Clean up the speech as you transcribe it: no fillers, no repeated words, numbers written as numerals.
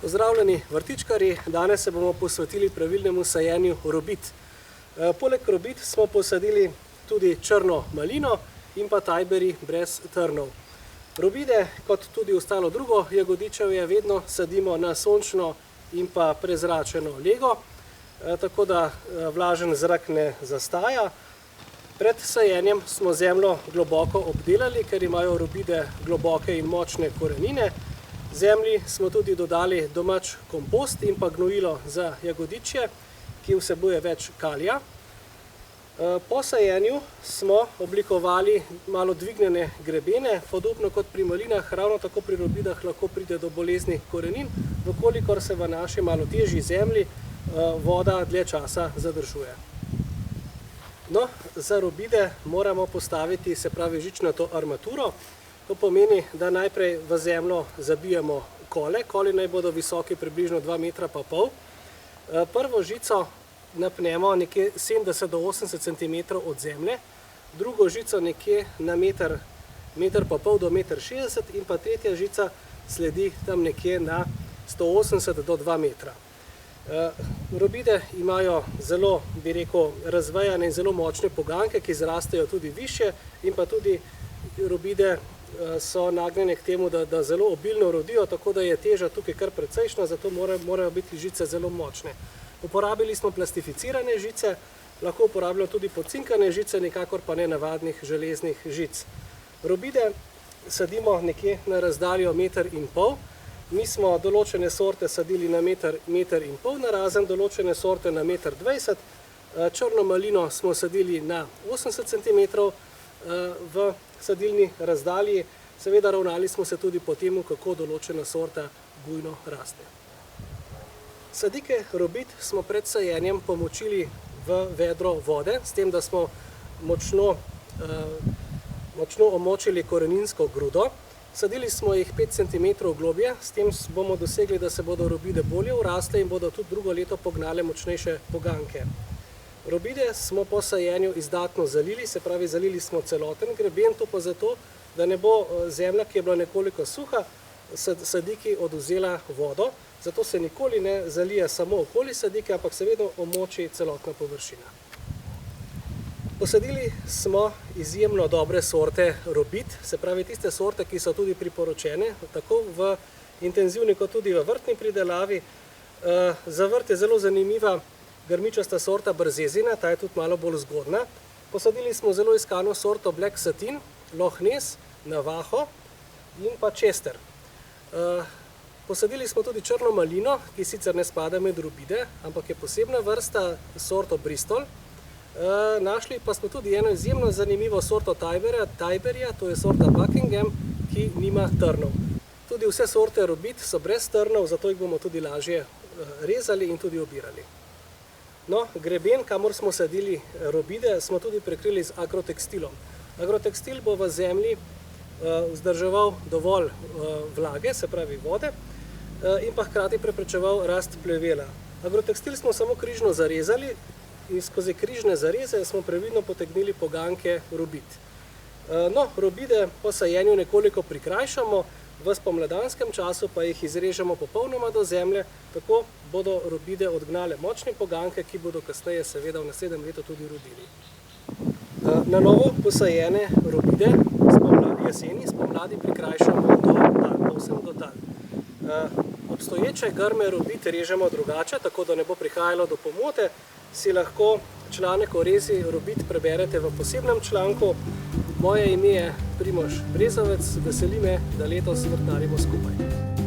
Pozdravljeni vrtičkarji, danes se bomo posvetili pravilnemu sajenju robid. Poleg robid smo posadili tudi črno malino in pa tajberi brez trnov. Robide, kot tudi ostalo drugo jagodičevje, vedno sadimo na sončno in pa prezračeno lego, tako da vlažen zrak ne zastaja. Pred sajenjem smo zemljo globoko obdelali, ker imajo robide globoke in močne korenine. Zemlji smo tudi dodali domač kompost in pa gnojilo za jagodičje, ki vsebuje več kalija. Po sajenju smo oblikovali malo dvignjene grebene, podobno kot pri malinah, ravno tako pri robidah lahko pride do bolezni korenin, vkolikor se v naši malo težji zemlji voda dlje časa zadržuje. No, za robide moramo postaviti, se pravi, žičnato armaturo. To pomeni, da najprej v zemljo zabijemo kole. Koli naj bodo visoki približno 2,5 metra. Prvo žico napnemo nekje 70 do 80 cm od zemlje, drugo žico nekje na meter pa pol do 1,60 m in pa tretja žica sledi tam nekje na 180 do 2 metra. Robide imajo zelo, bi rekel, razvejane in zelo močne poganjke, ki zrastejo tudi višje, in pa tudi robide so nagnjene k temu, da zelo obilno rodijo, tako da je teža tukaj kar precejšnja, zato morajo biti žice zelo močne. Uporabili smo plastificirane žice, lahko uporabljamo tudi pocinkane žice, nikakor pa ne navadnih železnih žic. Robide sadimo nekje na razdaljo 1,5 m. Mi smo določene sorte sadili na 1,5 m, narazen določene sorte na 1,20 m. Črno malino smo sadili na 80 cm v sadilni razdalji. Seveda ravnali smo se tudi po tem, kako določena sorta bujno raste. Sadike robid smo pred sajenjem pomočili v vedro vode, s tem, da smo močno omočili koreninsko grudo. Sadili smo jih 5 cm globje, s tem bomo dosegli, da se bodo robide bolje urasle in bodo tudi drugo leto pognale močnejše poganjke. Robide smo po sajenju izdatno zalili, se pravi, zalili smo celoten greben, to pa zato, da ne bo zemlja, ki je bila nekoliko suha, sadiki odvzela vodo, zato se nikoli ne zalije samo okoli sadike, ampak se vedno omoči celotna površina. Posadili smo izjemno dobre sorte robid, se pravi tiste sorte, ki so tudi priporočene, tako v intenzivni kot tudi v vrtni pridelavi. Za vrt je zelo zanimiva grmičasta sorta brzezina, ta je tudi malo bolj zgodna. Posadili smo zelo iskano sorto Black Satin, Loch Ness, Navajo in pa Chester. Posadili smo tudi črno malino, ki sicer ne spada med robide, ampak je posebna vrsta, sorto Bristol. Našli pa smo tudi eno izjemno zanimivo sorto tajberja, to je sorta Buckingham, ki nima trnov. Tudi vse sorte robid so brez trnov, zato jih bomo tudi lažje rezali in tudi obirali. No, greben, kamor smo sadili robide, smo tudi prekrili z agrotekstilom. Agrotekstil bo v zemlji vzdrževal dovolj vlage, se pravi vode, in pa hkrati preprečeval rast plevela. Agrotekstil smo samo križno zarezali in skozi križne zareze smo previdno potegnili poganjke robid. No, robide po sajenju nekoliko prikrajšamo, v spomladanskem času pa jih izrežemo popolnoma do zemlje, tako bodo robide odgnale močne poganjke, ki bodo kasneje seveda v naslednjem letu tudi rodili. Na novo posajene robide jeseni spomladi prikrajšamo povsem do tal. Obstoječe grme robid režemo drugače, tako da ne bo prihajalo do pomote. Si lahko članek o rezi robid preberete v posebnem članku. Moje ime je Primož Brezovec, veseli me, da letos vrtnarimo skupaj.